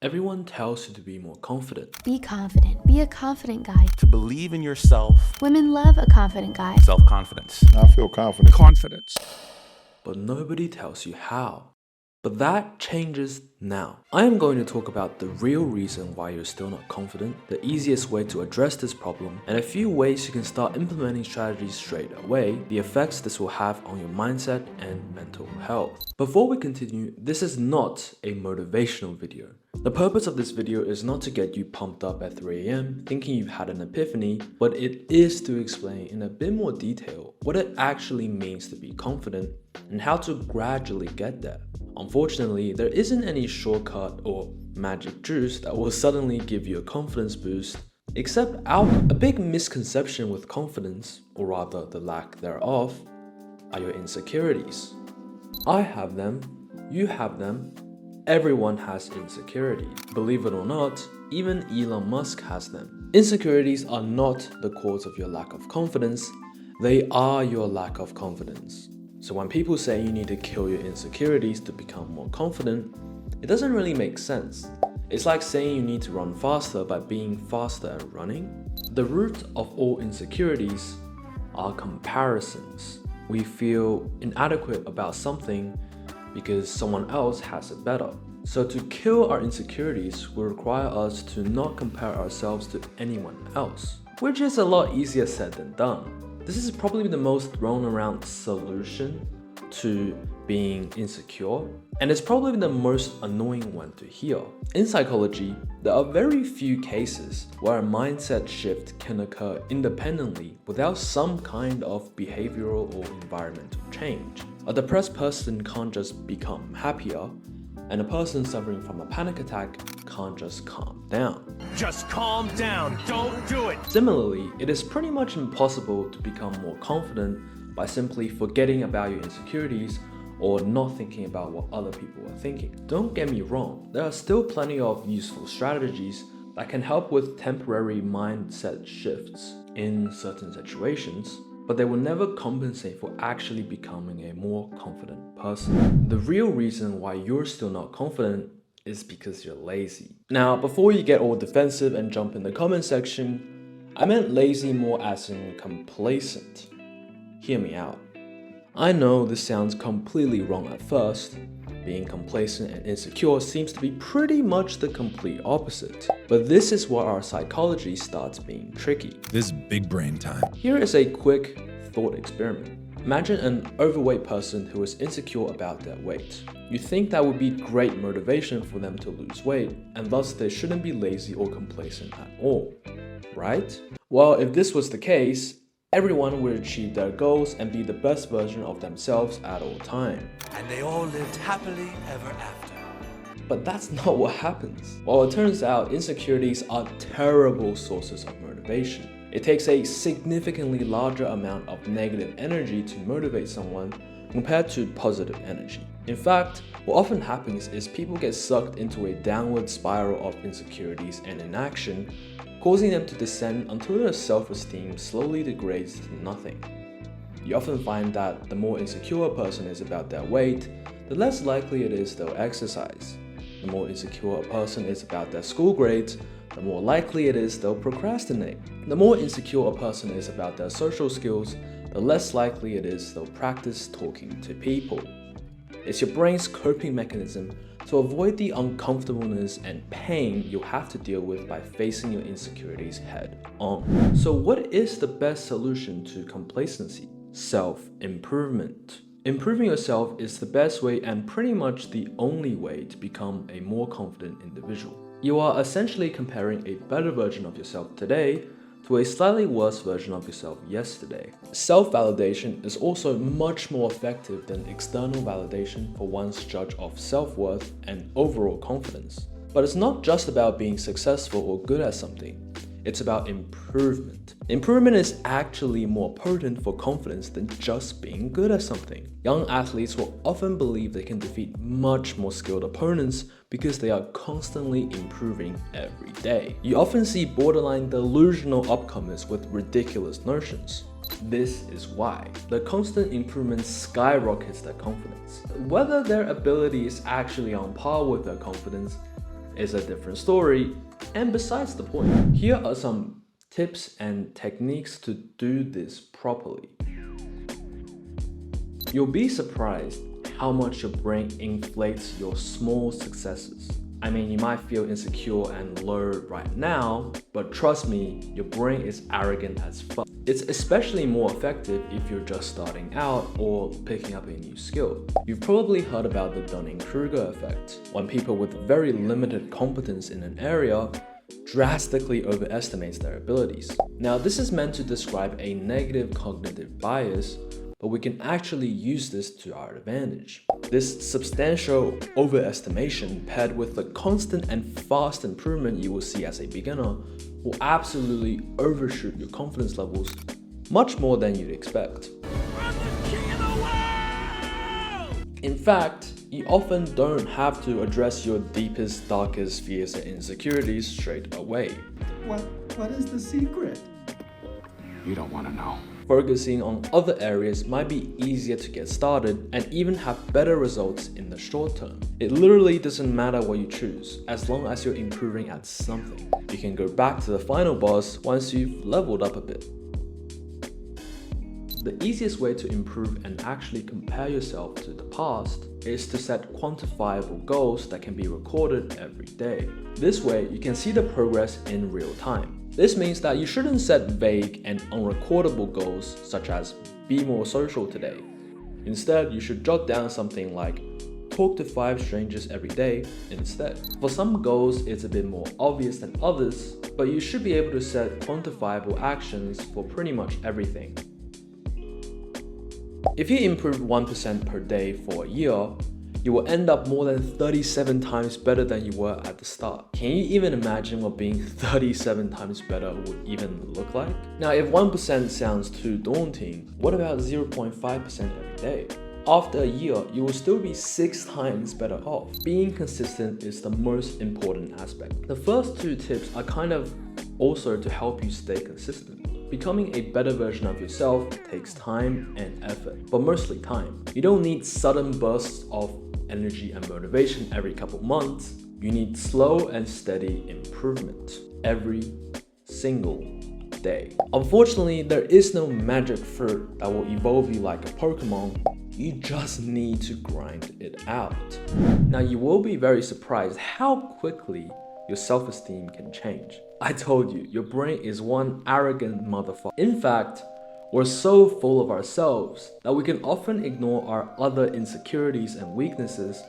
Everyone tells you to be more confident. Be confident. Be a confident guy. To believe in yourself. Women love a confident guy. Self-confidence. I feel confident. Confidence. But nobody tells you how. But that changes now. I am going to talk about the real reason why you're still not confident, the easiest way to address this problem, and a few ways you can start implementing strategies straight away, the effects this will have on your mindset and mental health. Before we continue, this is not a motivational video. The purpose of this video is not to get you pumped up at 3 AM thinking you've had an epiphany, but it is to explain in a bit more detail what it actually means to be confident and how to gradually get there. Unfortunately, there isn't any shortcut or magic juice that will suddenly give you a confidence boost, except a big misconception with confidence, or rather the lack thereof, are your insecurities. I have them, you have them, everyone has insecurities. Believe it or not, even Elon Musk has them. Insecurities are not the cause of your lack of confidence, they are your lack of confidence. So when people say you need to kill your insecurities to become more confident, it doesn't really make sense. It's like saying you need to run faster by being faster at running. The root of all insecurities are comparisons. We feel inadequate about something because someone else has it better. So to kill our insecurities will require us to not compare ourselves to anyone else, which is a lot easier said than done. This is probably the most thrown around solution to being insecure, and it's probably the most annoying one to hear. In psychology, there are very few cases where a mindset shift can occur independently without some kind of behavioral or environmental change. A depressed person can't just become happier, and a person suffering from a panic attack can't just calm down. Just calm down, don't do it! Similarly, it is pretty much impossible to become more confident by simply forgetting about your insecurities or not thinking about what other people are thinking. Don't get me wrong, there are still plenty of useful strategies that can help with temporary mindset shifts in certain situations, but they will never compensate for actually becoming a more confident person. The real reason why you're still not confident is because you're lazy. Now, before you get all defensive and jump in the comment section, I meant lazy more as in complacent. Hear me out. I know this sounds completely wrong at first. Being complacent and insecure seems to be pretty much the complete opposite. But this is where our psychology starts being tricky. This is big brain time. Here is a quick thought experiment. Imagine an overweight person who is insecure about their weight. You think that would be great motivation for them to lose weight, and thus they shouldn't be lazy or complacent at all, right? Well, if this was the case, everyone would achieve their goals and be the best version of themselves at all times. And they all lived happily ever after. But that's not what happens. Well, it turns out insecurities are terrible sources of motivation. It takes a significantly larger amount of negative energy to motivate someone compared to positive energy. In fact, what often happens is people get sucked into a downward spiral of insecurities and inaction, causing them to descend until their self-esteem slowly degrades to nothing. You often find that the more insecure a person is about their weight, the less likely it is they'll exercise. The more insecure a person is about their school grades, the more likely it is they'll procrastinate. The more insecure a person is about their social skills, the less likely it is they'll practice talking to people. It's your brain's coping mechanism to avoid the uncomfortableness and pain you'll have to deal with by facing your insecurities head on. So what is the best solution to complacency? Self-improvement. Improving yourself is the best way and pretty much the only way to become a more confident individual. You are essentially comparing a better version of yourself today to a slightly worse version of yourself yesterday. Self-validation is also much more effective than external validation for one's judge of self-worth and overall confidence. But it's not just about being successful or good at something. It's about improvement. Improvement is actually more potent for confidence than just being good at something. Young athletes will often believe they can defeat much more skilled opponents because they are constantly improving every day. You often see borderline delusional upcomers with ridiculous notions. This is why. The constant improvement skyrockets their confidence. Whether their ability is actually on par with their confidence is a different story and besides the point. Here are some tips and techniques to do this properly. You'll be surprised how much your brain inflates your small successes. I mean, you might feel insecure and low right now, but trust me, your brain is arrogant as fuck. It's especially more effective if you're just starting out or picking up a new skill. You've probably heard about the Dunning-Kruger effect, when people with very limited competence in an area drastically overestimates their abilities. Now, this is meant to describe a negative cognitive bias, but we can actually use this to our advantage. This substantial overestimation paired with the constant and fast improvement you will see as a beginner will absolutely overshoot your confidence levels much more than you'd expect. I'm the king of the world! In fact, you often don't have to address your deepest, darkest fears and insecurities straight away. What is the secret? You don't want to know. Focusing on other areas might be easier to get started and even have better results in the short term. It literally doesn't matter what you choose, as long as you're improving at something. You can go back to the final boss once you've leveled up a bit. The easiest way to improve and actually compare yourself to the past is to set quantifiable goals that can be recorded every day. This way, you can see the progress in real time. This means that you shouldn't set vague and unrecordable goals such as be more social today. Instead, you should jot down something like talk to 5 strangers every day instead. For some goals, it's a bit more obvious than others, but you should be able to set quantifiable actions for pretty much everything. If you improve 1% per day for a year, you will end up more than 37 times better than you were at the start. Can you even imagine what being 37 times better would even look like? Now, if 1% sounds too daunting, what about 0.5% every day? After a year, you will still be 6 times better off. Being consistent is the most important aspect. The first 2 tips are kind of also to help you stay consistent. Becoming a better version of yourself takes time and effort, but mostly time. You don't need sudden bursts of energy and motivation every couple months. You need slow and steady improvement every single day. Unfortunately, there is no magic fruit that will evolve you like a Pokemon. You just need to grind it out. Now, you will be very surprised how quickly your self-esteem can change. I told you, your brain is one arrogant motherfucker. In fact, we're so full of ourselves that we can often ignore our other insecurities and weaknesses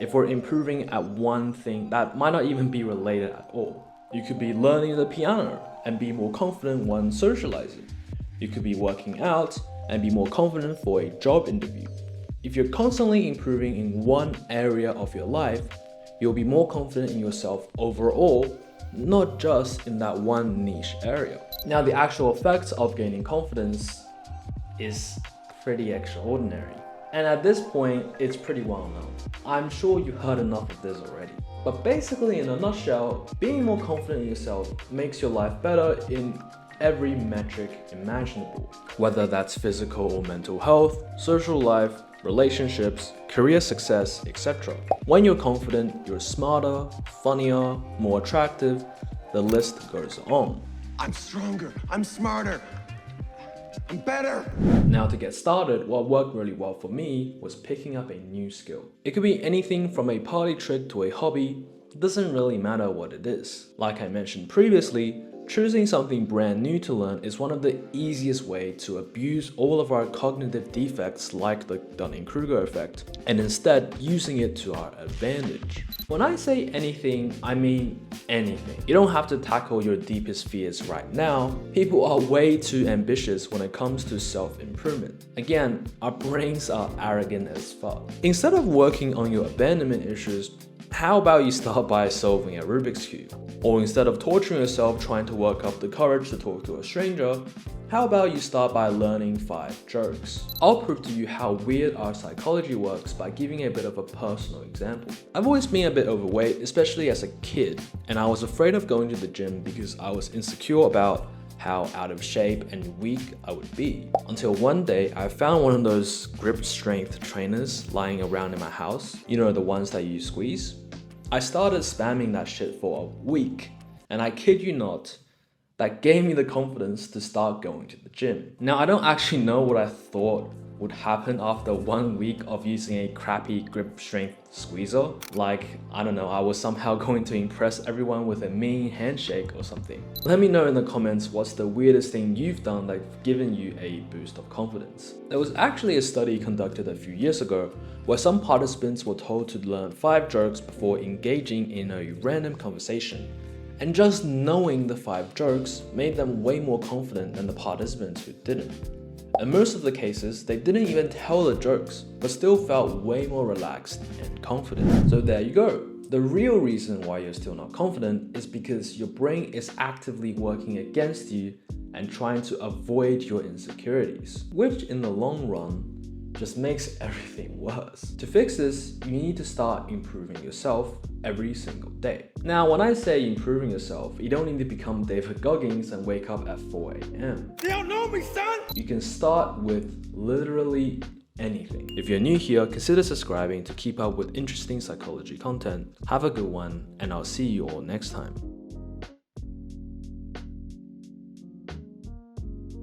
if we're improving at one thing that might not even be related at all. You could be learning the piano and be more confident when socializing. You could be working out and be more confident for a job interview. If you're constantly improving in one area of your life, you'll be more confident in yourself overall, not just in that one niche area. Now, the actual effects of gaining confidence is pretty extraordinary. And at this point, it's pretty well known. I'm sure you heard enough of this already. But basically, in a nutshell, being more confident in yourself makes your life better in every metric imaginable. Whether that's physical or mental health, social life, relationships, career success, etc. When you're confident, you're smarter, funnier, more attractive, the list goes on. I'm stronger, I'm smarter, I'm better. Now, to get started, what worked really well for me was picking up a new skill. It could be anything from a party trick to a hobby. It doesn't really matter what it is. Like I mentioned previously, choosing something brand new to learn is one of the easiest ways to abuse all of our cognitive defects like the Dunning-Kruger effect and instead using it to our advantage. When I say anything, I mean anything. You don't have to tackle your deepest fears right now. People are way too ambitious when it comes to self-improvement. Again, our brains are arrogant as fuck. Instead of working on your abandonment issues, how about you start by solving a Rubik's Cube? Or instead of torturing yourself trying to work up the courage to talk to a stranger, how about you start by learning 5 jokes? I'll prove to you how weird our psychology works by giving a bit of a personal example. I've always been a bit overweight, especially as a kid, and I was afraid of going to the gym because I was insecure about how out of shape and weak I would be. Until one day, I found one of those grip strength trainers lying around in my house. You know, the ones that you squeeze? I started spamming that shit for a week, and I kid you not, that gave me the confidence to start going to the gym. Now, I don't actually know what I thought would happen after 1 week of using a crappy grip strength squeezer. Like, I don't know, I was somehow going to impress everyone with a mean handshake or something. Let me know in the comments what's the weirdest thing you've done that's given you a boost of confidence. There was actually a study conducted a few years ago where some participants were told to learn 5 jokes before engaging in a random conversation. And just knowing the 5 jokes made them way more confident than the participants who didn't. In most of the cases, they didn't even tell the jokes, but still felt way more relaxed and confident. So there you go. The real reason why you're still not confident is because your brain is actively working against you and trying to avoid your insecurities, which in the long run just makes everything worse. To fix this, you need to start improving yourself every single day. Now, when I say improving yourself, you don't need to become David Goggins and wake up at 4 a.m. You don't know me, son! You can start with literally anything. If you're new here, consider subscribing to keep up with interesting psychology content. Have a good one, and I'll see you all next time.